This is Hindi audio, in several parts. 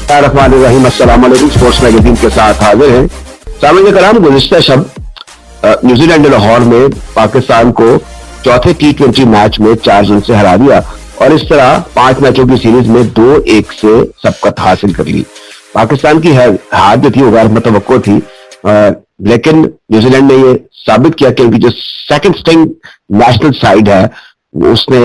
रहीम, अस्सलाम वालेकुम। स्पोर्ट्स मैगजीन के साथ हाजिर हैं। सामने कलाम गुज़िश्ता शब न्यूजीलैंड लाहौर में पाकिस्तान को चौथे T20 मैच में 4 रन से हरा दिया और इस तरह 5 मैचों की सीरीज में 2-1 से सबकत हासिल कर ली। पाकिस्तान की हार जो थी वो गैर मुतवक्को थी, लेकिन न्यूजीलैंड ने ये साबित किया कि उनकी जो सेकंड स्ट्रिंग नेशनल साइड है उसने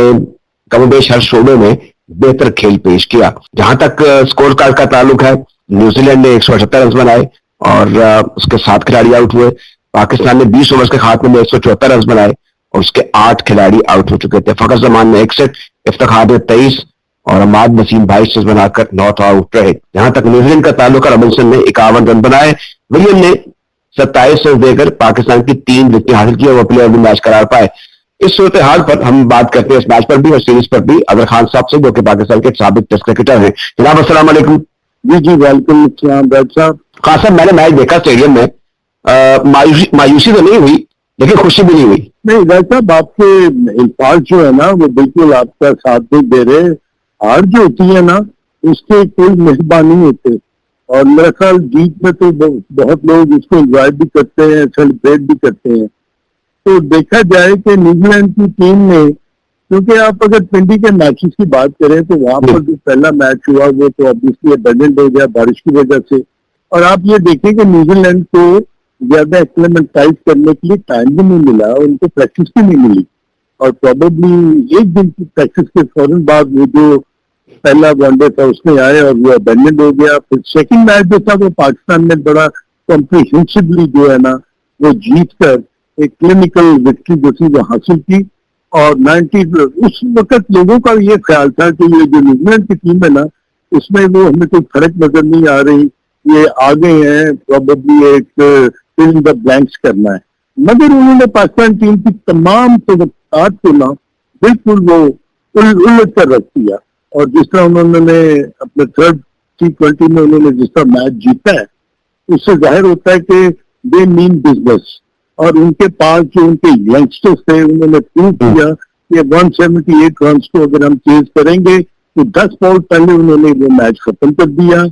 कमोबेश हर शोबे में बेहतर खेल पेश किया। जहां तक स्कोर कार्ड का ताल्लुक है, न्यूजीलैंड ने 178 रन बनाए और उसके 7 खिलाड़ी आउट हुए। पाकिस्तान ने 20 ओवर के खात्मे में 174 रन बनाए और उसके 8 खिलाड़ी आउट हो चुके थे। फखर जमान ने 61, इफ्तिखार ने 23 और अमाद वसीम 22 रन बनाकर नॉट आउट रहे। जहां तक न्यूजीलैंड का ताल्लुक है, रॉबिन्सन ने 51 रन बनाए, विलियम ने 27 रन देकर पाकिस्तान की 3 विकेट हासिल की और वो प्लेयर ऑफ द मैच करार पाए। इस सूरत हाल पर हम बात करते हैं इस मैच पर भी और सीरीज पर भी अगर खान साहब से, जो कि पाकिस्तान के साबिक टेस्ट क्रिकेटर हैं। जनाब अस्सलाम वालेकुम। जी वेलकम साहब। खान साहब, मैंने मैच देखा स्टेडियम में, मायूसी तो नहीं हुई लेकिन खुशी भी नहीं हुई। नहीं साहब, आपके अल्फाज जो है ना वो बिल्कुल आपका साथ नहीं दे रहे। हार जो होती है ना उसके कोई मेहरबानी नहीं होते और मेरा ख्याल जीत में तो बहुत लोग उसको एंजॉय भी करते हैं, सेलिब्रेट भी करते हैं। तो देखा जाए कि न्यूजीलैंड की टीम ने, क्योंकि आप अगर पिंडी के मैचेस की बात करें तो वहां पर जो पहला मैच हुआ वो तो ऑब्वियसली अबेंडेंट हो गया बारिश की वजह से। और आप ये देखें कि न्यूजीलैंड को ज्यादा एक्लेमेंटाइज करने के लिए टाइम भी नहीं मिला, उनको प्रैक्टिस भी नहीं मिली और प्रोबेबली एक दिन की प्रैक्टिस के फौरन बाद वो जो पहला वनडे था उसमें आए और वो अबेंडेंट हो गया। फिर सेकंड मैच जो था वो पाकिस्तान ने बड़ा कॉम्प्रिहेंसिवली जो है ना वो जीत कर एक क्लिनिकल विक्ट्री जो थी वो हासिल की। और 90 उस वक्त लोगों का ये ख्याल था कि ये जो न्यूजीलैंड की टीम है ना उसमें वो हमें कोई फर्क नजर नहीं आ रही, ये आगे हैं, प्रोबेबली एक फिल इन द ब्लैंक्स करना है। मगर उन्होंने पाकिस्तान टीम की तमाम तवक्कुआत को ना बिल्कुल वो उलट कर रख दिया और जिस तरह उन्होंने अपने थर्ड T20 में उन्होंने जिस तरह मैच जीता है उससे जाहिर होता है कि दे मीन बिजनेस। और उनके पास जो उनके यंगस्टर्स थे उन्होंने प्रूव किया कि 178 रन को अगर हम चेज करेंगे तो 10 बॉल पहले उन्होंने वो मैच खत्म कर दिया।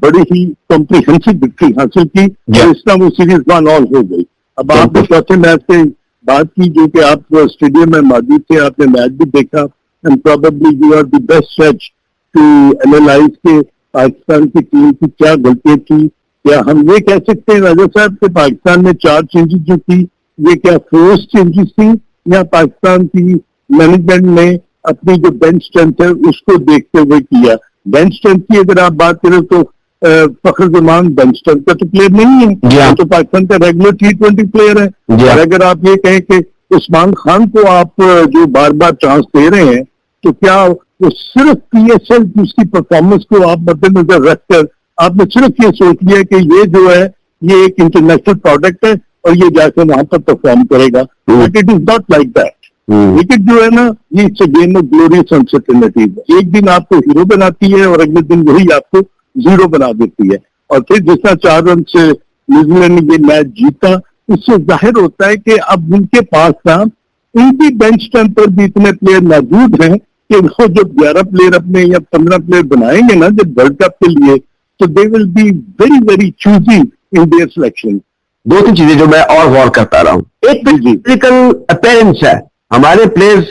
बड़ी ही कॉम्प्रिहेंसिव विक्ट्री हासिल की और इस तरह वो सीरीज 1-1 हो गई। अब आपने चौथे मैच से बात की जो कि आप स्टेडियम में मौजूद थे, आपने मैच भी देखा and probably you are the best जज टू एनालाइज के पाकिस्तान की टीम की क्या गलतियां की। क्या हम ये कह सकते हैं राजा साहब कि पाकिस्तान में 4 चेंजेस जो थी ये क्या फोर्स चेंजेस थी या पाकिस्तान की मैनेजमेंट ने अपनी जो बेंच स्ट्रेंथ है उसको देखते हुए किया? बेंच स्ट्रेंथ की अगर आप बात करें तो फखर जमान बेंच स्ट्रेंथ का तो प्लेयर नहीं है, तो पाकिस्तान का रेगुलर T20 प्लेयर है। और अगर आप ये कहें कि उस्मान खान को आप जो बार बार चांस दे रहे हैं तो क्या वो सिर्फ PSL की उसकी परफॉर्मेंस को आप मद्देनजर रखकर आपने सिर्फ ये सोच लिया कि ये जो है ये एक इंटरनेशनल प्रोडक्ट है और ये जाकर वहां पर परफॉर्म करेगा? But it is not like that. Cricket जो है ना ये it's a game of glorious uncertainty. एक दिन आपको हीरो बनाती है और अगले दिन वही आपको जीरो बना देती है। और फिर जिस तरह 4 रन से न्यूजीलैंड ने ये मैच जीता, इससे जाहिर होता है कि अब उनके पास ना उनकी बेंच स्ट्रेंथ पर भी इतने प्लेयर मौजूद हैं कि वो जब 11 प्लेयर अपने या 15 प्लेयर बनाएंगे ना जब वर्ल्ड कप के लिए तो they will be very very choosy in their selection. 2-3 चीजें जो मैं और गौर करता रहा हूं, एक फिजिकल अपीयरेंस है हमारे प्लेयर्स,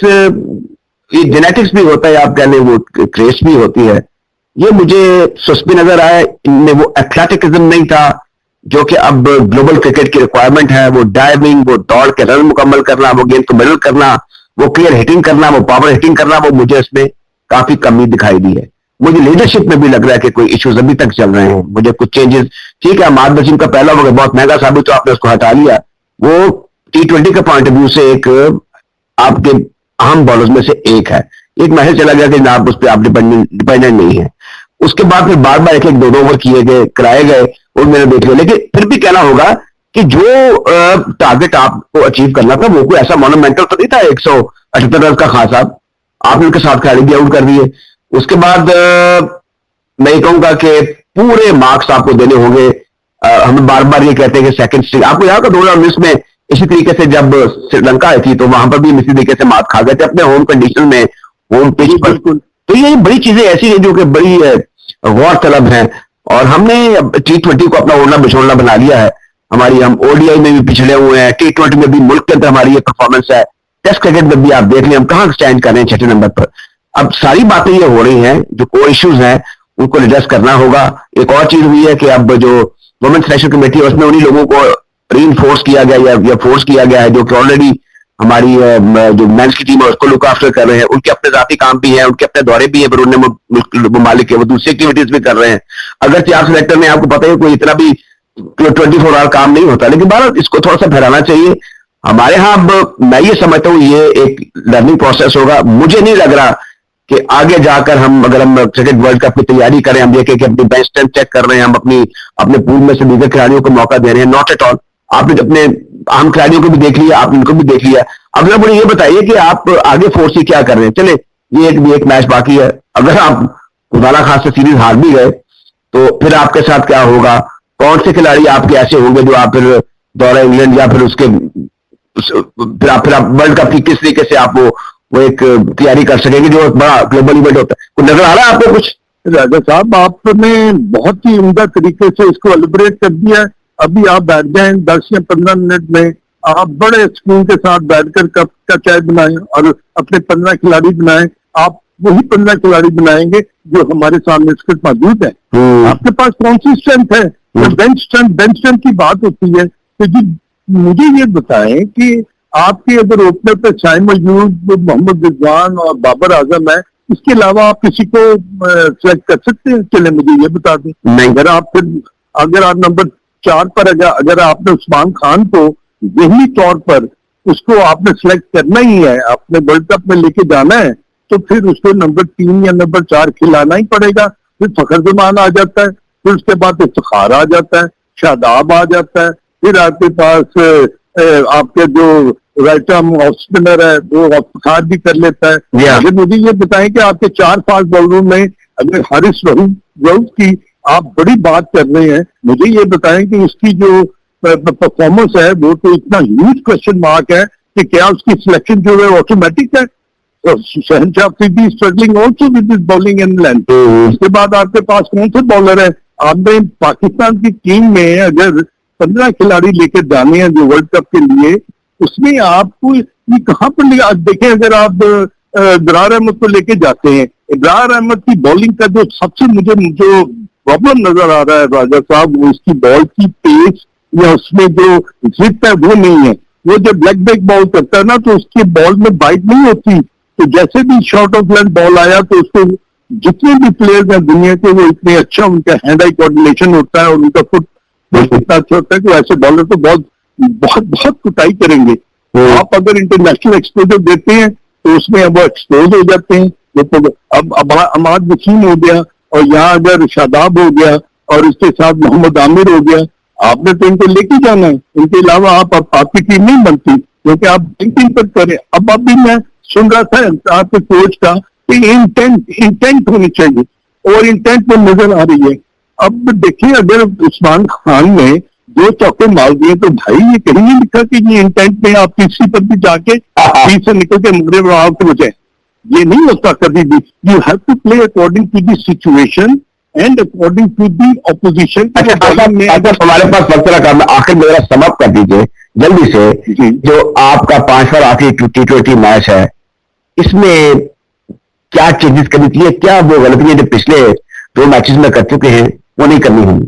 ये जेनेटिक्स भी होता है, आप कह लें वो क्रेज भी होती है। ये मुझे सुस्ती नजर आया, इनमें वो एथलेटिकिज्म नहीं था जो कि अब ग्लोबल क्रिकेट की रिक्वायरमेंट है। वो डाइविंग, वो दौड़ के रन मुकम्मल करना, वो गेंद को मिडल करना, वो क्लियर हिटिंग करना, वो पावर हिटिंग करना, वो मुझे इसमें काफी कमी दिखाई दी है। मुझे लीडरशिप में भी लग रहा है कि कोई इश्यूज अभी तक चल रहे हैं। मुझे कुछ चेंजेस, ठीक है अमाद वसीम का पहला ओवर बहुत महंगा साबित तो आपने उसको हटा लिया, वो T20 के पॉइंट ऑफ व्यू से एक आपके अहम बॉलर्स में से एक है। एक मैसेज चला गया कि आप उस पर आप डिपेंडेंट नहीं है। उसके बाद फिर बार बार 1-1, 2-2 ओवर किए गए, कराए गए और मैंने देख लिया। लेकिन फिर भी कहना होगा कि जो टारगेट आपको अचीव करना था वो कोई ऐसा मोनूमेंटल तो नहीं था। 178 रन का खास साहब आपने उनके साथ खिलाड़ी भी आउट कर दिए। उसके बाद मैं ये कहूंगा कि पूरे मार्क्स आपको देने होंगे। हम बार बार ये कहते हैं कि सेकंड स्ट्रिंग, आपको याद है 2019 में इसी तरीके से जब श्रीलंका आई थी तो वहां पर भी इसी तरीके से मात खा गए थे अपने होम कंडीशन में, होम पिच पर। तो ये बड़ी चीजें ऐसी हैं जो कि बड़ी गौर तलब हैं। और हमने T20 को अपना ओढ़ना बिछोड़ना बना लिया है। हम ODI में भी पिछड़े हुए हैं, T20 में भी मुल्क के अंदर हमारी ये परफॉर्मेंस है, टेस्ट क्रिकेट में भी आप देख लें हम कहाँ स्टैंड कर रहे हैं, 6ठे नंबर पर। अब सारी बातें ये हो रही हैं, जो कोर इश्यूज हैं उनको एड्रेस करना होगा। एक और चीज हुई है कि अब जो वुमेन्स सिलेक्शन कमेटी है उसमें उन्हीं लोगों को रीइंफोर्स किया गया या फोर्स किया गया है जो कि ऑलरेडी हमारी जो मेंस की टीम है उसको लुक आफ्टर कर रहे हैं। उनके अपने जाती काम भी है, उनके अपने दौरे भी है, पर उन्हें ममालिक के वो दूसरी एक्टिविटीज भी कर रहे हैं। अगर आप सिलेक्टर में आपको पता है कोई इतना भी 24 आवर काम नहीं होता, लेकिन बार इसको थोड़ा सा फैलाना चाहिए। हमारे यहाँ अब मैं ये समझता हूँ ये एक लर्निंग प्रोसेस होगा। मुझे नहीं लग रहा कि आगे जाकर अगर हम क्रिकेट वर्ल्ड कप की तैयारी करें, हम देखें कि अपनी बेंच स्ट्रेंथ चेक कर रहे हैं, हम अपने पूल में से दीगर खिलाड़ियों को मौका दे रहे हैं, नॉट एट ऑल। आपने अपने आम खिलाड़ियों को भी देख लिया, आप इनको भी देख लिया। अब मुझे ये बताइए कि आप आगे फोर्स ही क्या कर रहे हैं। चले ये एक मैच बाकी है, अगर आप खुदा खास से सीरीज हार भी गए तो फिर आपके साथ क्या होगा? कौन से खिलाड़ी आपके ऐसे होंगे जो आप फिर दौरा इंग्लैंड या फिर फिर आप वर्ल्ड कप की किस तरीके से आप वो एक तैयारी कर सकेंगे जो बड़ा ग्लोबल इवेंट होता है? कुछ नजर आ रहा है आपको कुछ? राजा साहब, आपने बहुत ही उम्दा तरीके से इसको एलिब्रेट कर दिया है। अभी आप बैठ जाएं 10 या 15 मिनट में, आप बड़े स्कूल के साथ बैठकर कप का चाय बनाएं और अपने 15 खिलाड़ी बनाएं। आप वही 15 खिलाड़ी बनाएंगे जो हमारे सामने इस वक्त मौजूद है। आपके पास कौन सी स्ट्रेंथ है? बेंच स्ट्रेंथ की बात होती है। तो जी मुझे ये बताएं कि आपके अगर ओपनर पे शाहिन मयूब, मोहम्मद रिजवान और बाबर आजम है, इसके अलावा आप किसी को सिलेक्ट कर सकते हैं? चले मुझे ये बता दें। नहीं। अगर आप नंबर 4 पर अगर आपने उस्मान खान को जहनी तौर पर उसको आपने सिलेक्ट करना ही है, आपने वर्ल्ड कप में लेके जाना है, तो फिर उसको नंबर 3 या नंबर 4 खिलाना ही पड़ेगा। फिर फखर जमान आ जाता है, फिर उसके बाद इफ्तिखार आ जाता है, शादाब आ जाता है, फिर आपके पास आपके जो राइट आर्म ऑफ स्पिनर है वो इफ्तिखार भी कर लेता है। अगर मुझे ये बताएं कि आपके 4 फास्ट बॉलरों में अगर हारिस रऊफ की आप बड़ी बात कर रहे हैं, मुझे ये बताएं कि उसकी जो परफॉर्मेंस है वो तो इतना ह्यूज क्वेश्चन मार्क है कि क्या उसकी सिलेक्शन जो है ऑटोमेटिक है? शहनशाह Afridi struggling also with his bowling in length. उसके बाद आपके पास कौन से बॉलर है? आपने पाकिस्तान की टीम में अगर 15 खिलाड़ी लेकर जाने हैं जो वर्ल्ड कप के लिए, उसमें आपको ये कहाँ पर देखें, अगर आप इब्रार अहमद को लेके जाते हैं, इब्रार अहमद की बॉलिंग का जो सबसे मुझे जो प्रॉब्लम नजर आ रहा है राजा साहब, वो उसकी बॉल की पेस या उसमें जो जिप है वो नहीं है। वो जब लेग ब्रेक बॉल करता है ना तो उसकी बॉल में बाइट नहीं होती। तो जैसे भी शॉर्ट ऑफ लेंथ बॉल आया तो उसको जितने भी प्लेयर्स हैं दुनिया के वो इतने अच्छा उनका हैंड आई कोऑर्डिनेशन होता है और उनका फुट इतना अच्छा होता है कि ऐसे बॉलर तो बहुत कुटाई करेंगे। आप अगर इंटरनेशनल एक्सपोजर देते हैं तो उसमें अब वो एक्सपोज हो जाते हैं। तो अब अमाद वसीम हो गया और यहाँ अगर शादाब हो गया और इसके साथ मोहम्मद आमिर हो गया, आपने तो इनको लेके जाना है। इनके अलावा आपकी टीम नहीं बनती क्योंकि आप बैंकिंग पर करें। अब भी मैं सुन रहा था आपके कोच का कि इंटेंट होनी चाहिए और इंटेंट में नजर आ रही है। अब देखिए अगर उस्मान खान ने 2 चौके मार दिए तो भाई ये कहीं नहीं लिखा कि ये इंटेंट में आप तीसरी पर भी जाके 30 से निकल के मुगरे आउट हो जाए। ये नहीं होता कभी भी। You have to play according to the situation and according to the opposition. हमारे पास वक्त रखा, आखिर मेरा समाप्त कर दीजिए जल्दी से। जो आपका 5वां आखिरी T20 मैच है, इसमें क्या चेंजेस करनी चाहिए? क्या वो गलतियां जो पिछले 2 मैचेस में कर चुके हैं वो नहीं करनी होंगी?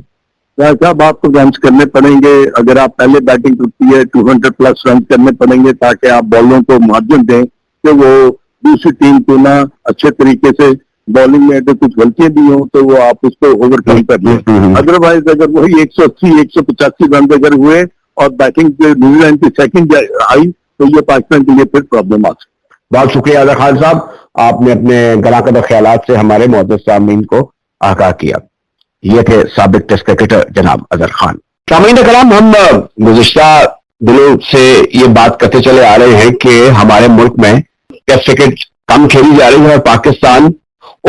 साहब आपको रन करने पड़ेंगे। अगर आप पहले बैटिंग करती है 200 प्लस रन करने पड़ेंगे ताकि आप बॉलों को माध्यम दें कि वो दूसरी टीम को ना अच्छे तरीके से बॉलिंग में अगर कुछ गलतियां भी हो तो वो आप उसको ओवरकम कर लें। अदरवाइज अगर वही 180-185 रन अगर हुए और बैटिंग न्यूजीलैंड की सेकंड आई तो ये पाकिस्तान के लिए फिर प्रॉब्लम आ सकती है। बहुत शुक्रिया अजहर खान साहब, आपने अपने गलाकद ख्यालात से हमारे मोअज़्ज़ज़ सामीन को आगाह किया। ये थे साबिक टेस्ट क्रिकेटर जनाब अजहर खान। सामीन कलाम, हम गुज़िश्ता दिनों से ये बात करते चले आ रहे हैं कि हमारे मुल्क में टेस्ट क्रिकेट कम खेली जा रही है और पाकिस्तान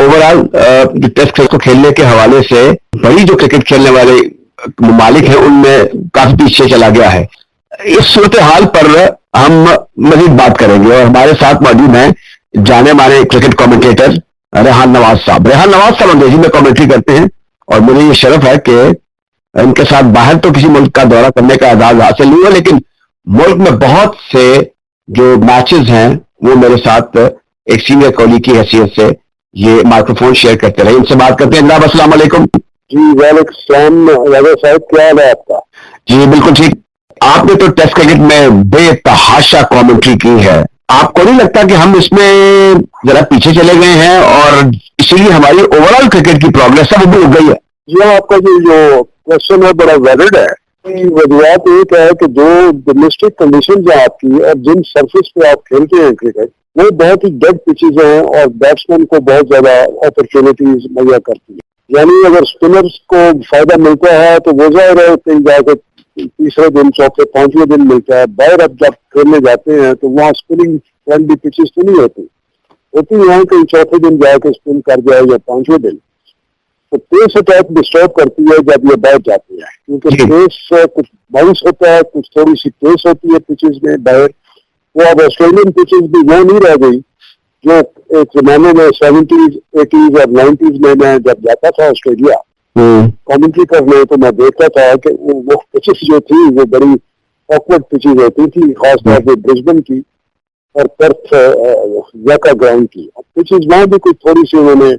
ओवरऑल टेस्ट क्रिकेट को खेलने के हवाले से बड़ी जो क्रिकेट खेलने वाले ममालिक हैं उनमें काफी पीछे चला गया है। इस सूरत हाल पर हम मजीद बात करेंगे और हमारे साथ मौजूद हैं जाने माने क्रिकेट कमेंटेटर रेहान नवाज साहब अंग्रेजी में कमेंट्री करते हैं, और मुझे ये शर्फ है कि इनके साथ बाहर तो किसी मुल्क का दौरा करने का एजाज हासिल नहीं हुआ, लेकिन मुल्क में बहुत से जो मैचेस हैं वो मेरे साथ एक सीनियर कॉलीग की हैसियत से ये माइक्रोफोन शेयर करते रहे। इनसे बात करते हैं। जनाब अस्सलाम वालेकुम। जी वालेकुम सलाम राजा साहब, क्या हाल है आपका? जी बिल्कुल ठीक। आपने तो टेस्ट क्रिकेट में बेतहाशा कमेंट्री की है, आपको नहीं लगता कि हम इसमें जरा पीछे चले गए हैं और इसीलिए हमारी ओवरऑल क्रिकेट की प्रोग्रेस है वो भी रुक गई है? जी आपका जो क्वेश्चन है बड़ा वैलिड है। वजूहत एक है कि जो डोमेस्टिक कंडीशन है आपकी और जिन सरफेस पे आप खेलते हैं क्रिकेट, वो बहुत ही डेड पिचेज हैं और बैट्समैन को बहुत ज्यादा अपॉर्चुनिटीज मुहैया करती है। यानी अगर स्पिनर्स को फायदा मिलता है तो वो जाहिर है कहीं जाकर तीसरे दिन, चौथे, पांचवें दिन मिलता है। बाहर अब जब खेलने जाते हैं तो वहाँ स्पिनिंग फ्रेंडली पिचेस तो नहीं होती यहाँ कहीं चौथे दिन जाकर स्पिन कर जाए या पांचवें दिन, तो पेस अटैक डिस्टर्ब करती है जब ये बैठ जाती है, क्योंकि पेस कुछ बाउंस होता है, कुछ थोड़ी सी पेस होती है पिचेस में बाहर। वो अब ऑस्ट्रेलियन पिचेस भी वो नहीं रह गई जो एक जमाने में 70s, 80s और 90s में मैं जब जाता था ऑस्ट्रेलिया कमेंट्री करने, तो मैं देखता था कि वो पिचेस जो थी वो बड़ी ऑकवर्ड पिचेस होती थी, खासतौर पर ब्रिस्बेन की और पर्थ याका ग्राउंड की। पिचेस वहां भी कुछ थोड़ी सी उन्होंने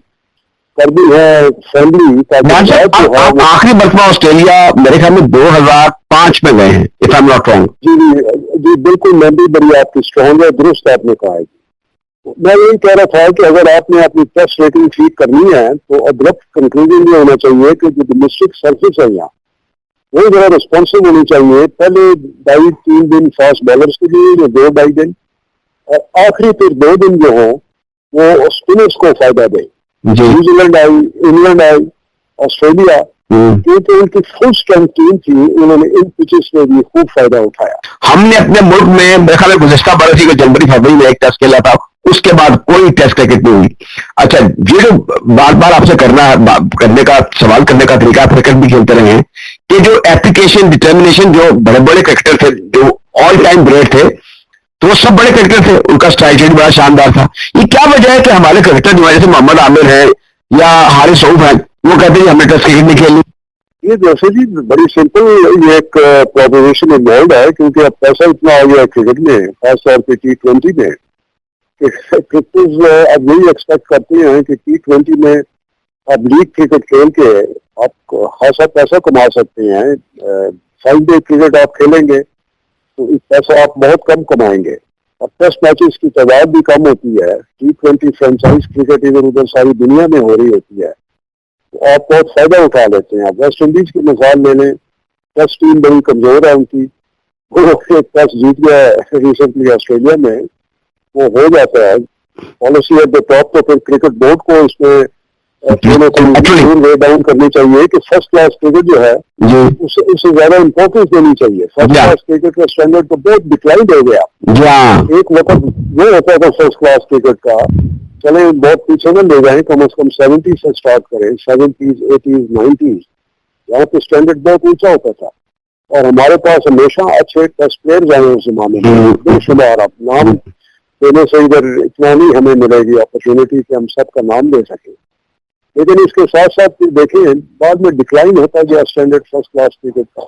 कर दी है फ्रेंडली। आखिरी मरतबा ऑस्ट्रेलिया मेरे ख्याल में 2005 में गए हैं, if I am not wrong. जी बिल्कुल, मेमोरी बड़ी आपकी स्ट्रॉन्ग है, दुरुस्त आपने कहा है। मैं यही कह रहा था कि अगर आपने अपनी टेस्ट रेटिंग ठीक करनी है तो अब्रप्ट कंक्लूजन ये होना चाहिए कि जो डोमेस्टिक सर्फिस है यहाँ वो जरा रिस्पॉन्सिव होनी चाहिए। पहले 2.5-3 दिन फास्ट बॉलर्स के लिए, जो 2-2.5 दिन, और आखिरी फिर 2 दिन जो हो वो स्पिनर्स को फायदा दे। न्यूजीलैंड आई, इंग्लैंड आई, ऑस्ट्रेलिया, क्योंकि उनकी फुल स्ट्रेंथ टीम थी, उन्होंने इन पिचेस में भी खूब फायदा उठाया। हमने अपने मुल्क में मेरे ख्याल में गुज़िश्ता बरस को जनवरी फरवरी में एक टेस्ट खेला था, उसके बाद कोई टेस्ट क्रिकेट नहीं हुई। अच्छा, ये जो बार बार आपसे करने का सवाल करने का तरीका, क्रिकेट भी खेलते रहे हैं कि जो एप्लीकेशन डिटर्मिनेशन, जो बड़े बड़े क्रिकेटर थे जो ऑल टाइम ग्रेट थे, तो वो सब बड़े क्रिकेटर थे, उनका स्ट्राइक रेट बड़ा शानदार था। ये क्या वजह है कि हमारे क्रिकेटर जो जैसे मोहम्मद आमिर है या हारिस रऊफ है, वो कहते हैं हमें टेस्ट क्रिकेट नहीं खेलनी? ये जैसे जी बड़ी सिंपल ये एक प्रोपोजिशन इन्वॉल्व है, क्योंकि अब पैसा इतना आ गया है क्रिकेट में, खासतौर पर T20 में, क्रिकेटर्स अब यही एक्सपेक्ट करते हैं कि T20 में आप लीग क्रिकेट खेल के आप खासा पैसा कमा सकते हैं। 5 डे क्रिकेट आप खेलेंगे तो इस पैसा आप बहुत कम कमाएंगे। अब टेस्ट मैचेस की तादाद भी कम होती है, T20 फ्रेंचाइज क्रिकेट इधर उधर सारी दुनिया में हो रही होती है, तो आप बहुत फायदा उठा लेते हैं। आप वेस्ट इंडीज की मिसाल ले लें, टेस्ट टीम बड़ी कमजोर है उनकी, वो एक टेस्ट जीत गया रिसेंटली ऑस्ट्रेलिया में, वो हो जाता है। पॉलिसी एट द टॉप तो फिर क्रिकेट बोर्ड को इसमें वे डाउन करनी चाहिए कि फर्स्ट क्लास क्रिकेट जो है उससे ज्यादा इंपॉर्टेंस देनी चाहिए। फर्स्ट क्लास क्रिकेट का स्टैंडर्ड तो बहुत डिक्लाइन हो गया। एक वक्त वो होता था फर्स्ट क्लास क्रिकेट का, चले बहुत पीछे न ले जाए, कम से कम 70 से स्टार्ट करें, 70s, 80s, 90s, यहाँ पे स्टैंडर्ड बहुत ऊंचा होता था और हमारे पास हमेशा अच्छे टेस्ट प्लेयर आए उस जमाने में बेशुमार। आप नाम देने से इधर इतना नहीं हमें मिलेगी अपॉर्चुनिटी कि हम सबका नाम ले सकें, लेकिन इसके साथ साथ फिर देखें बाद में डिक्लाइन होता गया स्टैंडर्ड फर्स्ट क्लास क्रिकेट का।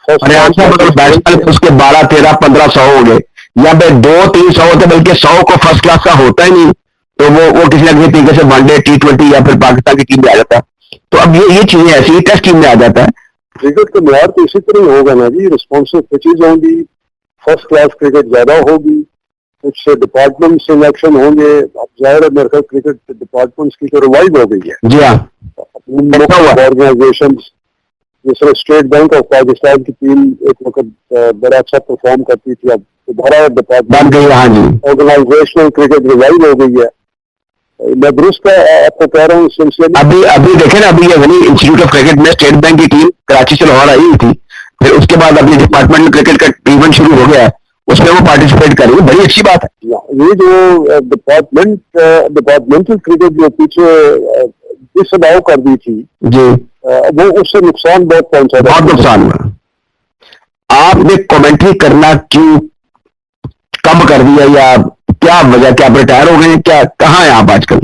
बैट्समैन उसके 12, 13, 1500 हो गए, या फिर 200-300 होते, बल्कि 100 को फर्स्ट क्लास का होता ही नहीं, तो वो किसी न किसी तरीके से वनडे, T20 या फिर पाकिस्तान की टीम में आ जाता है। तो अब ये चीजें ऐसी टेस्ट टीम में आ जाता है। क्रिकेट का म्यार तो इसी तरह होगा ना जी, रिस्पॉन्सिव पिचेज होंगी, फर्स्ट क्लास क्रिकेट ज्यादा होगी, कुछ डिपार्टमेंट सिलेक्शन होंगे। अब जाहिर है मेरे ख्याल क्रिकेट डिपार्टमेंट्स की तो रिवाइव हो गई है। जी हाँ, ऑर्गेनाइजेशन जैसे स्टेट बैंक ऑफ पाकिस्तान की टीम एक वक्त बड़ा अच्छा परफॉर्म करती थी, अब दोबारा डिपार्टमेंट ऑर्गेनाइजेशनल क्रिकेट रिवाइव हो गई है। मैं दुरुस्त आपको कह रहा हूँ इस सिलसिले में। अभी देखे ना, अभी ये इंस्टीट्यूट ऑफ क्रिकेट में स्टेट बैंक की टीम कराची से लाहौर आई थी, फिर उसके बाद अपनी डिपार्टमेंटल क्रिकेट का इवेंट शुरू हो गया है, उसमें वो पार्टिसिपेट कर रही है, बड़ी अच्छी बात है। ये जो डिपार्टमेंटल क्रिकेट जो पीछे डिसअलाउ कर दी थी जी, वो उससे नुकसान बहुत पहुंचा, बहुत नुकसान हुआ। आपने कमेंट्री करना क्यों कम कर दिया या क्या वजह, क्या आप रिटायर हो गए हैं, क्या कहाँ हैं आप आजकल?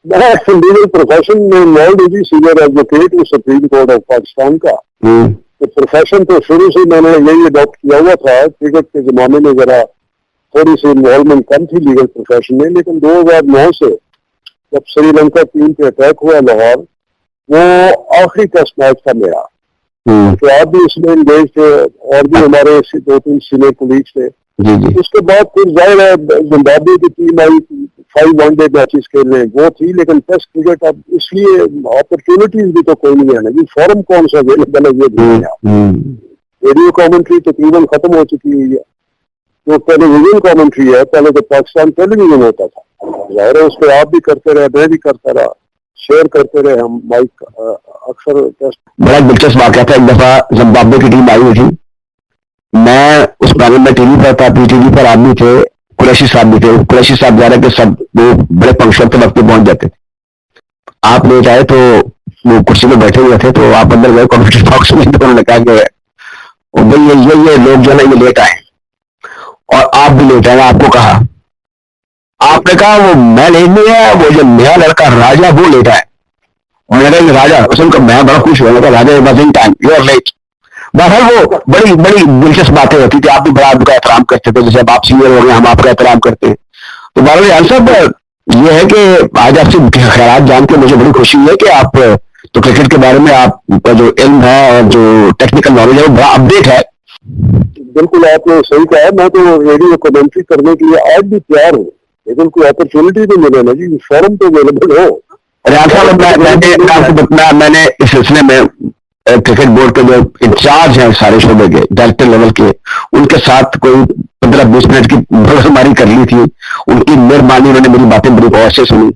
मैं लीगल प्रोफेशन में इन्वॉल्व हूँ जी, सीनियर एडवोकेट हूँ सुप्रीम कोर्ट ऑफ पाकिस्तान का। तो प्रोफेशन तो शुरू से मैंने यही अडॉप्ट किया हुआ था। क्रिकेट के जमाने में जरा थोड़ी सी इन्वॉल्वमेंट कम थी लीगल प्रोफेशन में, लेकिन 2009 से जब श्रीलंका टीम पे अटैक हुआ लाहौर, वो आखिरी टेस्ट मैच था मेरा, तो आप भी उसमें इंगेज थे और भी हमारे 2-3 सीनियर कोलीग्स थे। उसके बाद फिर जाहिर है जिम्बाब्वे की टीम आई, 5 वनडे मैचेस खेलने वो थी, लेकिन टेस्ट क्रिकेट अब इसलिए अपॉर्चुनिटीज भी तो कोई नहीं है ना जी, फॉर्म कौन सा अवेलेबल है ये भी। रेडियो कमेंट्री तकरीबन खत्म हो चुकी है। जो टेलीविजन कमेंट्री है, पहले तो पाकिस्तान टेलीविजन होता था, जाहिर है उस पर आप भी करते रहे, मैं भी करता रहा, शेयर करते रहे हम माइक अक्सर टेस्ट। बड़ा दिलचस्प वाकया था, एक दफा जिम्बाब्वे की टीम आई हुई थी, मैं उस बारे में टीवी पर था, टीवी पर आदमी थे, कुरैशी साहब भी थे। कुरैशी साहब जा रहे थे, सब वो बड़े पंक्चुअल के वक्त पे पहुंच जाते थे। आप लेट आए तो वो कुर्सी में बैठे हुए थे, तो आप अंदर गए कॉम्पिटिशन बॉक्स में, तो उन्होंने कहा कि ओ भाई ये लोग जो है ये लेट आए और आप भी लेट आए, आपको कहा, आपने कहा वो मैं लेट नहीं आया, वो जो नया लड़का राजा वो लेट आया। उन्होंने कहा राजा, उसने मैं बड़ा खुश हुआ, Raja was in time, you are late. बहरहाल वो बड़ी बड़ी दिलचस्प बातें होती थी, आप भी बड़ा आपका एहतराम करते थे, जैसे अब आप सीनियर हो गए, हम आपका एहतराम करते हैं। तो बहरहाल यार साहब, ये है कि आज आपसे ख्यालात जान के मुझे बड़ी खुशी है कि आप तो क्रिकेट के बारे में आपका जो इल्म है और जो टेक्निकल नॉलेज है वो बड़ा अपडेट है। बिल्कुल आपने सही कहा, मैं तो रेडियो कमेंट्री करने के लिए आज भी तैयार हूँ, लेकिन कोई अपॉर्चुनिटी तो मिले ना जी, फॉर्म तो अवेलेबल हो। मैंने इस सिलसिले में क्रिकेट बोर्ड के जो इंचार्ज हैं सारे शोबे के, डायरेक्टर लेवल के, उनके साथ कोई 15-20 मिनट की हमारी कर ली थी। उनकी मेहरबानी, उन्होंने मेरी बातें बड़ी गौर से सुनी,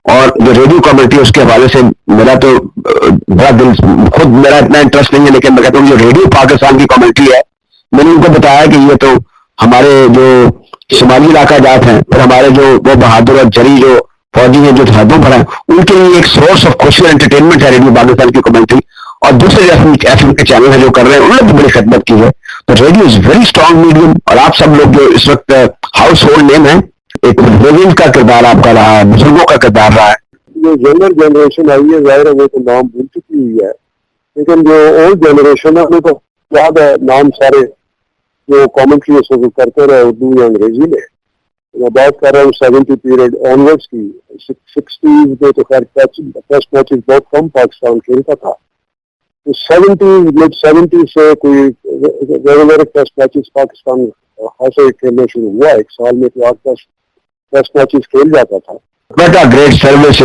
और जो रेडियो कमेंट्री उसके हवाले से मेरा तो बड़ा दिल, खुद मेरा इतना इंटरेस्ट नहीं है, लेकिन मैं कहता हूँ जो रेडियो पाकिस्तान की कमेंट्री है, मैंने उनको बताया कि ये तो हमारे जो शुमाली इलाका जात हैं, फिर हमारे जो वो बहादुर और जरी जो फौजी हैं जो सरहदों पर हैं, उनके लिए एक सोर्स ऑफ खुशी और एंटरटेनमेंट है रेडियो पाकिस्तान की कमेंट्री। और दूसरे एफएम के चैनल है जो कर रहे हैं, उन्होंने भी बड़ी खिदमत की है। तो radio is very strong medium, और आप सब लोग जो इस वक्त हाउस होल्ड नेम है, एक बुजुर्ग का किरदार आपका रहा है, बुजुर्गों का किरदार रहा है। जो यंगर जनरेशन आई है, जाहिर है वो तो नाम भूल चुकी हुई है, लेकिन जो ओल्ड जनरेशन है उनको याद है नाम सारे, जो कमेंट्री करते रहे उर्दू या अंग्रेजी में। मैं बात कर रहा हूँ 70 पीरियड ऑनवर्ड्स की। 60s में तो खैर टेस्ट मैचेस बहुत कम पाकिस्तान खेलता था, तो 70s मिड 70s से कोई रेगुलर टेस्ट मैचेस पाकिस्तान खासे खेलना शुरू हुआ। एक साल में तो 8-10 टेस्ट मैचेस खेल जाता था। What a great service,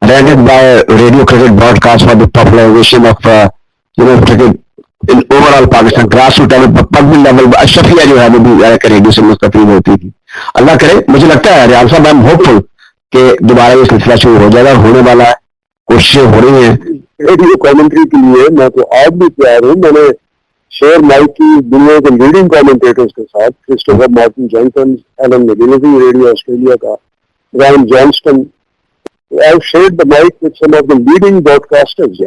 rendered by radio cricket broadcast for the popularization of cricket in overall Pakistan, grassroots level, public level। Ashrafia जो है वो भी रेडियो से मुस्तफीद होती थी। अल्लाह करे, मुझे लगता है रियाज साहब, आई एम होपफुल कि दोबारा ये सिलसिला शुरू हो जाएगा, होने वाला है, कोशिशें हो रही हैं। रेडियो कमेंट्री के लिए मैं तो आज भी तैयार हूँ। मैंने शेयर माइक की दुनिया के लीडिंग कमेंटेटर्स के साथ, Christopher Martin Jenkins, Alan McGilvray radio Australia का, Ryan Johnston, I've shared the mic with some of the leading broadcasters.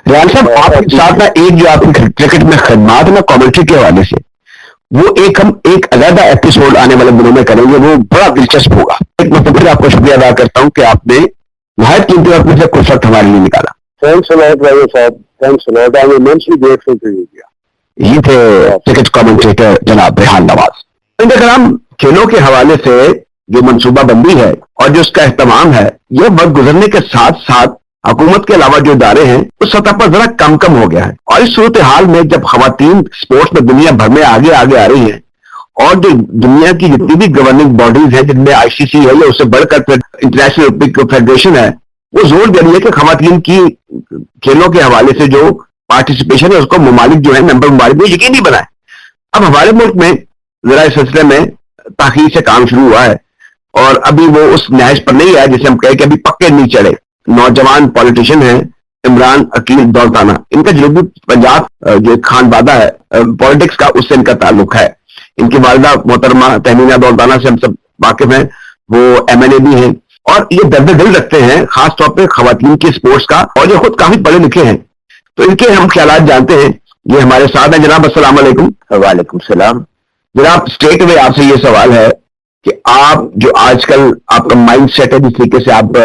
रियाज साहब, आपके साथ ना एक जो आपकी क्रिकेट में खिदमात है ना कमेंट्री के हवाले से, वो हम एक अलग एपिसोड आने वाले दिनों में करेंगे, वो बड़ा दिलचस्प होगा। एक मैं फिर आपको शुक्रिया अदा करता हूँ कि आपने नहायत कीमती वक्त में से कुछ वक्त हमारे लिए निकाला। Thanks a lot, Ryan साहब, thanks a lot. I'm immensely grateful to you. ये थे क्रिकेट कमेंटेटर जनाब रेहान नवाज। इंतजाम खेलों के हवाले से जो मनसूबाबंदी है और जो उसका एहतमाम है, यह वक्त गुजरने के साथ साथ हुकूमत के अलावा जो इदारे हैं उस सतह पर जरा कम हो गया है। और इस सूरत हाल में जब खवातीन स्पोर्ट्स में दुनिया भर में आगे आ रही हैं, और जो दुनिया की जितनी भी गवर्निंग बॉडीज हैं, जिनमें आईसीसी है या उससे बढ़कर इंटरनेशनल ओलंपिक फेडरेशन है, वो जोर दे रही है कि खवातीन की खेलों के हवाले से जो पार्टिसिपेशन है उसको ममालिक जो है, मेंबर ममालिक में यकीनी बनाए। अब हमारे मुल्क में जरा इस सिलसिले में ताखीर से काम शुरू हुआ है, और अभी वो उस नहज पर नहीं है जिसे हम कहें कि अभी पक्के नहीं चढ़े। नौजवान पॉलिटिशियन है इमरान अकील दौलताना, इनका जनूबी पंजाब जो खानबादा है पॉलिटिक्स का, उससे इनका ताल्लुक है। इनकी वालिदा मोहतरमा तहमीना दौलताना से हम सब वाकिफ हैं, वो MLA भी हैं, और ये दर्द दिल रखते हैं खासतौर पर खवातीन की स्पोर्ट्स का, और ये खुद काफी पढ़े लिखे हैं। तो इनके हम ख्यालात जानते हैं। ये हमारे साथ हैं जनाब। अस्सलाम वालेकुम। वालेकुम सलाम। जनाब, स्ट्रेट वे आपसे ये सवाल है कि आप जो आजकल आपका माइंड सेट है, जिस तरीके से आप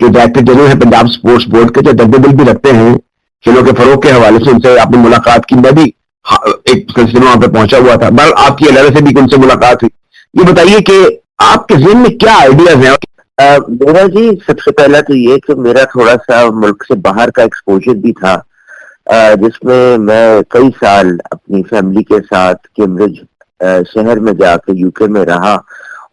जो डायरेक्टर जनरल है पंजाब स्पोर्ट्स बोर्ड के, जो दर्द भी रखते हैं खेलों के फरोग के हवाले से, उनसे आपने मुलाकात की, मैं भी एक सिलसिले वहां पे पहुंचा हुआ था, बल आपकी अल्लाह से भी उनसे मुलाकात हुई। ये बताइए कि आपके ज़हन में क्या आइडियाज हैं? मेरा जी सबसे पहला तो ये कि मेरा थोड़ा सा मुल्क से बाहर का एक्सपोजर भी था, जिसमें मैं कई साल अपनी फैमिली के साथ कैम्ब्रिज शहर में जाकर यूके में रहा,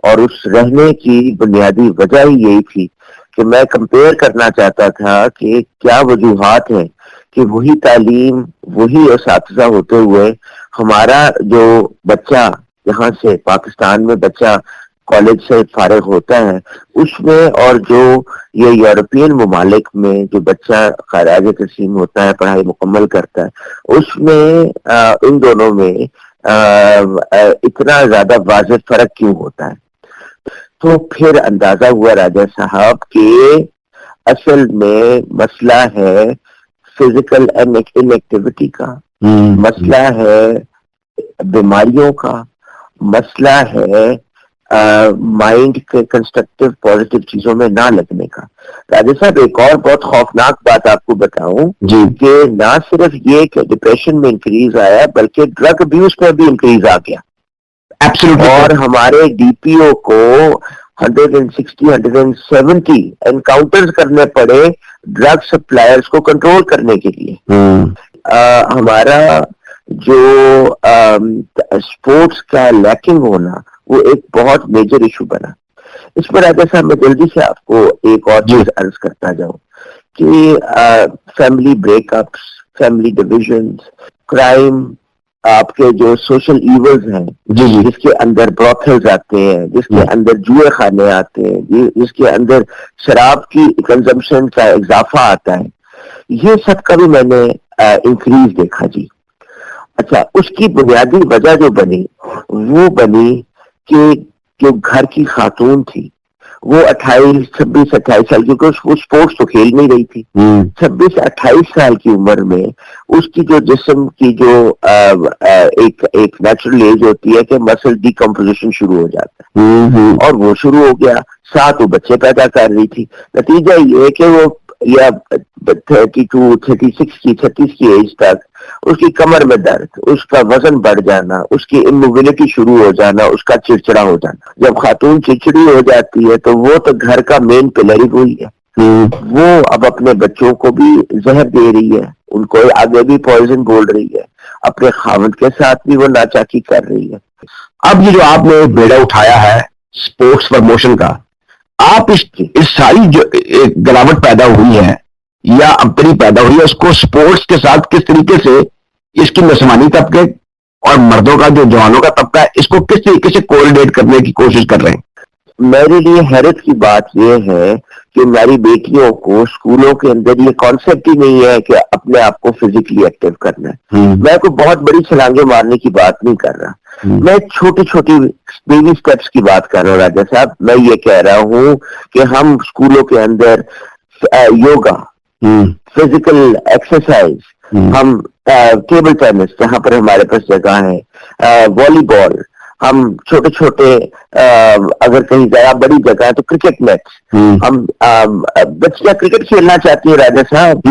और उस रहने की बुनियादी वजह ही यही थी कि मैं कंपेयर करना चाहता था कि क्या वजूहात है कि वही तालीम, वही असातिज़ा होते हुए हमारा जो बच्चा यहाँ से पाकिस्तान में बच्चा कॉलेज से फारिग होता है उसमें, और जो ये यूरोपियन ममालिक में जो बच्चा खराज तस्लीम होता है, पढ़ाई मुकम्मल करता है, उसमें इन दोनों में इतना ज्यादा वाज़ेह फर्क क्यों होता है। तो फिर अंदाजा हुआ राजा साहब कि असल में मसला है फिजिकल इनएक्टिविटी का, मसला है बीमारियों का, मसला है माइंड के कंस्ट्रक्टिव पॉजिटिव चीजों में ना लगने का। राजा साहब एक और बहुत खौफनाक बात आपको बताऊं कि ना सिर्फ ये कि डिप्रेशन में इंक्रीज आया, बल्कि ड्रग अब्यूज में भी इंक्रीज आ गया। और हमारे डीपीओ को 160-170 एनकाउंटर्स करने पड़े ड्रग सप्लायर्स को कंट्रोल करने के लिए। हमारा जो स्पोर्ट्स का लैकिंग होना वो एक बहुत मेजर इशू बना। इस पर राजा साहब मैं जल्दी से आपको एक और चीज अर्ज करता जाऊं कि family breakups, family divisions, crime, आपके जो सोशल इवल्स हैं, जिसके अंदर ब्रॉथल्स आते हैं, जिसके अंदर जुए खाने आते हैं, जिसके अंदर शराब की कंजम्पशन का इजाफा आता है, ये सब का भी मैंने इंक्रीज देखा जी। अच्छा, उसकी बुनियादी वजह जो बनी वो बनी कि जो घर की खातून थी वो 26-28 साल, क्योंकि वो स्पोर्ट्स तो खेल नहीं रही थी, 26-28 साल की उम्र में उसकी जो जिस्म की जो एक नेचुरल एज होती है कि मसल डिकम्पोजिशन शुरू हो जाता है, और वो शुरू हो गया, साथ वो बच्चे पैदा कर रही थी। नतीजा ये कि वो या 36 की एज तक उसकी कमर में दर्द, उसका वजन बढ़ जाना, उसकी इमोबिलिटी शुरू हो जाना, उसका चिड़चिड़ा हो जाना। जब खातून चिड़चिड़ी हो जाती है तो वो तो घर का मेन पिलर ही वही है। वो अब अपने बच्चों को भी जहर दे रही है, उनको आगे भी पॉइजन बोल रही है, अपने खावंद के साथ भी वो नाचाकी कर रही है। अब ये जो आपने बेड़ा उठाया है स्पोर्ट्स प्रमोशन का, आप इस सारी जो एक गिरावट पैदा हुई है या अपनी पैदा हुई है, उसको स्पोर्ट्स के साथ किस तरीके से इसकी नस्वानी तबके और मर्दों का जो जवानों का तबका है, इसको किस तरीके से कोऑर्डिनेट करने की कोशिश कर रहे हैं? मेरे लिए हैरत की बात यह है कि हमारी बेटियों को स्कूलों के अंदर ये कॉन्सेप्ट ही नहीं है कि अपने आप को फिजिकली एक्टिव करना है। मैं कोई बहुत बड़ी छलांगे मारने की बात नहीं कर रहा, मैं छोटी छोटी बेबी स्टेप्स की बात कर रहा हूँ राजा साहब। मैं ये कह रहा हूँ कि हम स्कूलों के अंदर योगा, फिजिकल एक्सरसाइज, हम टेबल टेनिस जहां पर हमारे पास जगह है, वॉलीबॉल, हम छोटे छोटे अगर कहीं जगह बड़ी जगह है तो क्रिकेट मैच, हम बच्चियां क्रिकेट खेलना चाहती है राजा साहब,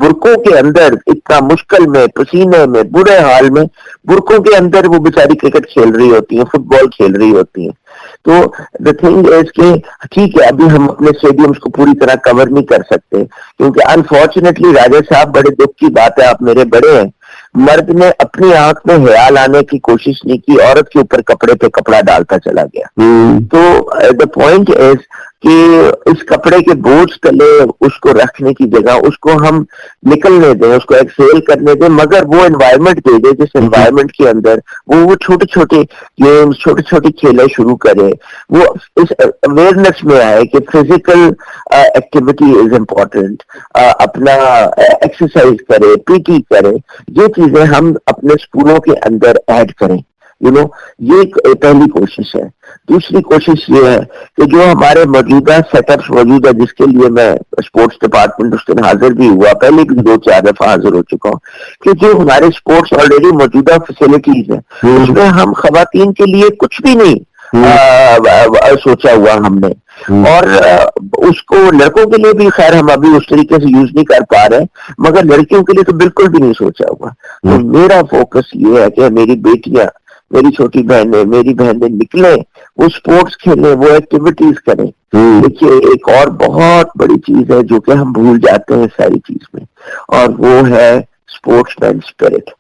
बुरकों के अंदर इतना मुश्किल में, पसीने में, बुरे हाल में, बुरकों के अंदर वो बेचारी क्रिकेट खेल रही होती है, फुटबॉल खेल रही होती है। तो द थिंग इज कि ठीक है, अभी हम अपने स्टेडियम्स को पूरी तरह कवर नहीं कर सकते, क्योंकि अनफॉर्चुनेटली राजा साहब बड़े दुख की बात है, आप मेरे बड़े हैं, मर्द ने अपनी आंख में हया लाने की कोशिश नहीं की, औरत के ऊपर कपड़े पे कपड़ा डालता चला गया। तो द पॉइंट इज कि इस कपड़े के बोझ तले उसको रखने की जगह उसको हम निकलने दें, उसको एक्सेल करने दें, मगर वो एनवायरनमेंट दे दे जिस एनवायरनमेंट के अंदर वो छोटे छोटे गेम्स, छोटे छोटे खेले शुरू करे, वो इस अवेयरनेस में आए कि फिजिकल एक्टिविटी इज इम्पोर्टेंट, अपना एक्सरसाइज करे, पीटी करे, ये चीजें हम अपने स्कूलों के अंदर ऐड करें। ये पहली कोशिश है। दूसरी कोशिश ये है कि जो हमारे मौजूदा सेटअप्स मौजूद है, जिसके लिए मैं स्पोर्ट्स डिपार्टमेंट उस दिन हाजिर भी हुआ, पहले भी 2-4 दफा हाजिर हो चुका हूँ, कि जो हमारे स्पोर्ट्स ऑलरेडी मौजूदा फैसिलिटीज है उसमें हम खवातीन के लिए कुछ भी नहीं, सोचा हुआ हमने, और उसको लड़कों के लिए भी खैर हम अभी उस तरीके से यूज नहीं कर पा रहे, मगर लड़कियों के लिए तो बिल्कुल भी नहीं सोचा हुआ। तो मेरा फोकस ये है कि मेरी बेटियां, मेरी छोटी बहनें निकले, वो स्पोर्ट्स खेलें, वो एक्टिविटीज करें। देखिए एक और बहुत बड़ी चीज है जो कि हम भूल जाते हैं सारी चीज में, और वो है स्पोर्ट्समैन स्पिरिट।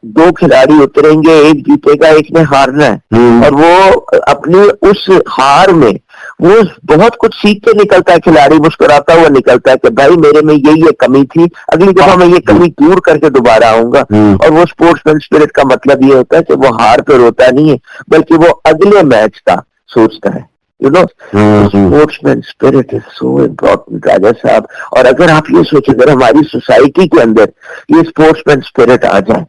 दो खिलाड़ी उतरेंगे, एक जीतेगा, एक ने हारना है, और वो अपनी उस हार में वो बहुत कुछ सीख के निकलता है। खिलाड़ी मुस्कुराता हुआ निकलता है कि भाई मेरे में ये कमी थी, अगली दफा मैं ये कमी दूर करके दोबारा आऊंगा। और वो स्पोर्ट्समैन स्पिरिट का मतलब ये होता है कि वो हार पे रोता नहीं है, बल्कि वो अगले मैच का सोचता है। You know, sportsman spirit is so important Raja साहब। और अगर आप ये सोचें, अगर हमारी सोसाइटी के अंदर ये स्पोर्ट्समैन स्पिरिट आ जाए,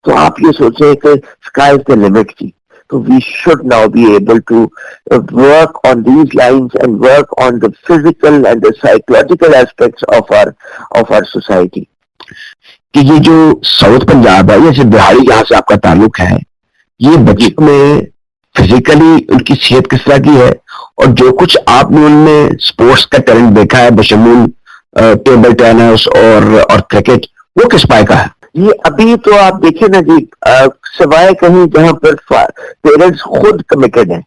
तो आप ये सोचें कि स्काई इज द लिमिट की। So we should now be able to work on these lines and work on the physical and the psychological aspects of our society. कि ये जो साउथ पंजाब है, ये सिर्फ बिहारी जहाँ से आपका ताल्लुक है, ये बच्चों में फिजिकली उनकी सेहत किस तरह की है, और जो कुछ आपने उनमें स्पोर्ट्स का टैलेंट देखा है बशमूल टेबल टेनिस और क्रिकेट, वो किस पाए का है? ये अभी तो आप देखिए ना जी, सिवाय कहीं जहां पर पेरेंट्स खुद कमिटेड हैं,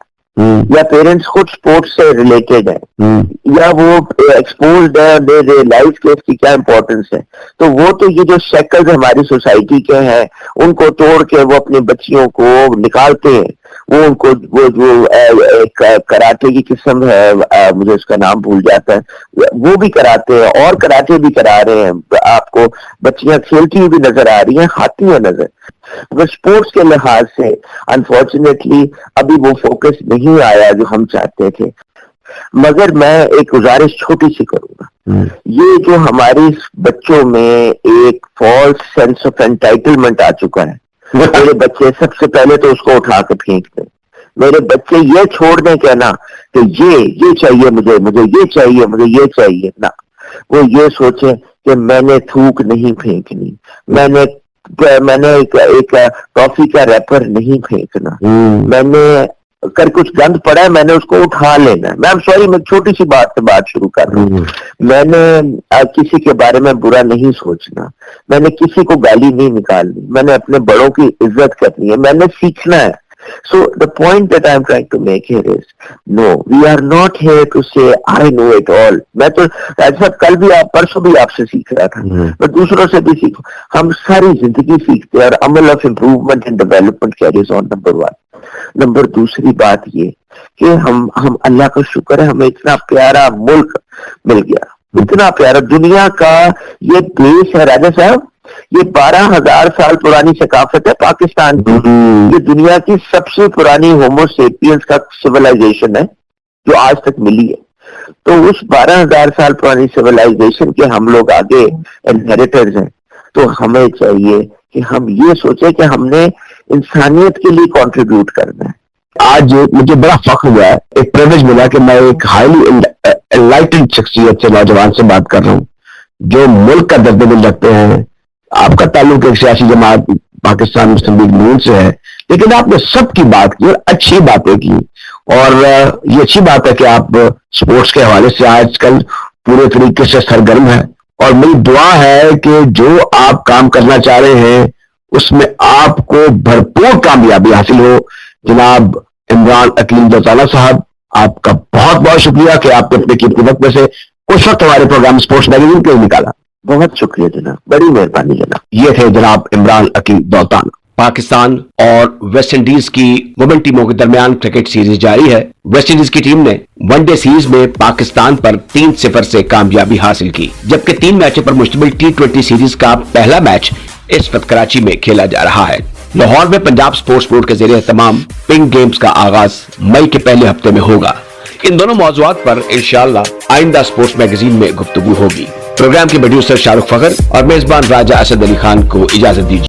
या पेरेंट्स खुद स्पोर्ट्स से रिलेटेड है, या वो एक्सपोज्ड है, दे रियलाइज के इसकी क्या इंपॉर्टेंस है, तो वो तो ये जो शक्ल हमारी सोसाइटी के हैं उनको तोड़ के वो अपनी बच्चियों को निकालते हैं। वो उनको वो जो एक कराटे की किस्म है, मुझे उसका नाम भूल जाता है, वो भी कराते हैं और कराटे भी करा रहे हैं। आपको बच्चियां खेलती हुई भी नजर आ रही हैं, खाती हुई नजर। मगर स्पोर्ट्स के लिहाज से अनफॉर्चुनेटली अभी वो फोकस नहीं आया जो हम चाहते थे। मगर मैं एक गुजारिश छोटी सी करूंगा, ये जो हमारी बच्चों में एक फॉल्स सेंस ऑफ एंटाइटलमेंट आ चुका है, मेरे बच्चे सबसे पहले तो उसको उठा के फेंक दें। मेरे बच्चे ये छोड़ दें कहना कि ये चाहिए मुझे, मुझे ये चाहिए, मुझे ये चाहिए ना। वो ये सोचे कि मैंने थूक नहीं फेंकनी, मैंने एक टॉफी का रैपर नहीं फेंकना, मैंने अगर कुछ गंद पड़ा है मैंने उसको उठा लेना है। मैं सॉरी, मैं छोटी सी बात से बात शुरू कर रहा हूँ। मैंने किसी के बारे में बुरा नहीं सोचना, मैंने किसी को गाली नहीं निकालनी, मैंने अपने बड़ों की इज्जत करनी है, मैंने सीखना है। So the point that I'm trying to make here is, no, we are not here to say I know it all. मैं तो ऐसा कल भी परसों भी आपसे सीख रहा था, मैं दूसरों से भी सीखूं। हम सारी जिंदगी सीखते हैं और अमल of improvement and development carries on, number 1। Number दूसरी बात ये कि हम अल्लाह का शुक्र है, हमें इतना प्यारा मुल्क मिल गया, इतना प्यारा दुनिया का ये देश है राजा साहब। ये 12,000 साल पुरानी सकाफत है पाकिस्तान की। ये दुनिया की सबसे पुरानी होमो सेपियंस का सिविलाइजेशन है जो आज तक मिली है। तो उस 12,000 साल पुरानी सिविलाइजेशन के हम लोग आगे इनहेरिटर्स हैं। तो हमें चाहिए कि हम ये सोचे कि हमने इंसानियत के लिए कंट्रीब्यूट करना है। आज मुझे बड़ा फख्र हुआ है, एक प्रिविलेज मिला कि मैं एक हाईली एनलाइटेंड शख्सियत से, नौजवान से बात कर रहा हूँ जो मुल्क का दर्द दिल रखते हैं। आपका ताल्लुक एक सियासी जमात पाकिस्तान मुस्लिम लीग नून से है, लेकिन आपने सबकी बात की और अच्छी बातें की, और ये अच्छी बात है कि आप स्पोर्ट्स के हवाले से आजकल पूरे तरीके से सरगर्म है। और मेरी दुआ है कि जो आप काम करना चाह रहे हैं उसमें आपको भरपूर कामयाबी हासिल हो। जनाब इमरान अकील दौताना साहब, आपका बहुत बहुत शुक्रिया कि आपने अपने कीमती वक्त में से कुछ वक्त हमारे प्रोग्राम स्पोर्ट्स मैगजीन के लिए निकाला। बहुत शुक्रिया जनाब, बड़ी मेहरबानी जनाब। ये थे जनाब इमरान अकील दौताना। पाकिस्तान और वेस्ट इंडीज की वुमेन टीमों के दरमियान क्रिकेट सीरीज जारी है। वेस्ट इंडीज की टीम ने वनडे सीरीज में पाकिस्तान पर 3-0 से कामयाबी हासिल की, जबकि 3 मैचों पर मुश्तमिल T20 सीरीज का पहला मैच इस वक्त कराची में खेला जा रहा है। लाहौर में पंजाब स्पोर्ट्स बोर्ड के ज़रिए तमाम पिंक गेम्स का आगाज मई के पहले हफ्ते में होगा। इन दोनों मौज़ूआत पर इंशाअल्लाह आइंदा स्पोर्ट्स मैगजीन में गुफ्तगू होगी। प्रोग्राम के प्रोड्यूसर शाहरुख फखर और मेजबान राजा असद अली खान को इजाजत दीजिए।